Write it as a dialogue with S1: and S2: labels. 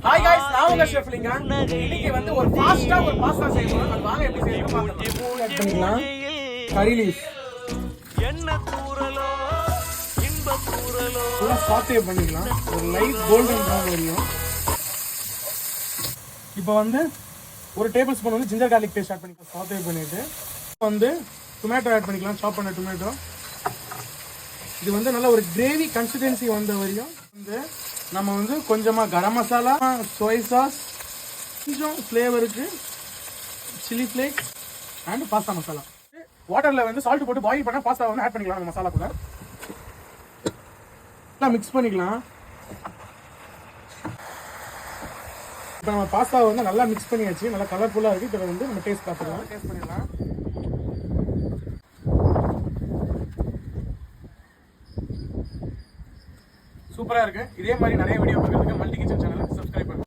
S1: Hi guys, நான் உங்க chef Lingaa. இன்னைக்கு வந்து ஒரு ஃபாஸ்டா ஒரு பாஸ்தா செய்ய போறோம். அது வாங்க எப்படி செய்யணும் பார்க்கலாம். ஆட் பண்ணிக்கலாம். கரி லீஃப். என்ன தூறலோ இன்ப தூறலோ. ஃபுல்லா சாட்டே பண்ணிக்கலாம். ஒரு லைட் கோல்டன் ப்ரவுன் வரையும். இப்போ வந்து ஒரு டேபிள் ஸ்பூன் வந்து ஜிஞ்சர் garlic பேஸ்ட் ஆட் பண்ணிக்கலாம். சாட்டே பண்ணிட்டு வந்து டொமேட்டோ ஆட் பண்ணிக்கலாம். சாப் பண்ண டொமேட்டோ. இது வந்து நல்ல ஒரு கிரேவி கன்சிஸ்டன்சி வந்த வரையும் வந்து நம்ம வந்து கொஞ்சமாக கரம் மசாலா, சோய் சாஸ், கொஞ்சம் ஃப்ளேவருக்கு chilli flake and pasta masala. வாட்டரில் வந்து சால்ட் போட்டு பாயில் பண்ணால் பாஸ்தா வந்து ஆட் பண்ணிக்கலாம். அந்த மசாலா கூட நல்லா மிக்ஸ் பண்ணிக்கலாம். இப்போ நம்ம பாஸ்தாவை வந்து நல்லா மிக்ஸ் பண்ணியாச்சு. நல்லா கலர்ஃபுல்லாக இருக்குது. இப்போ வந்து நம்ம டேஸ்ட் பார்த்துக்கலாம். டேஸ்ட் பண்ணிடலாம். சூப்பராக இருக்குது. இதே மாதிரி நிறைய வீடியோ பார்க்குறதுக்கு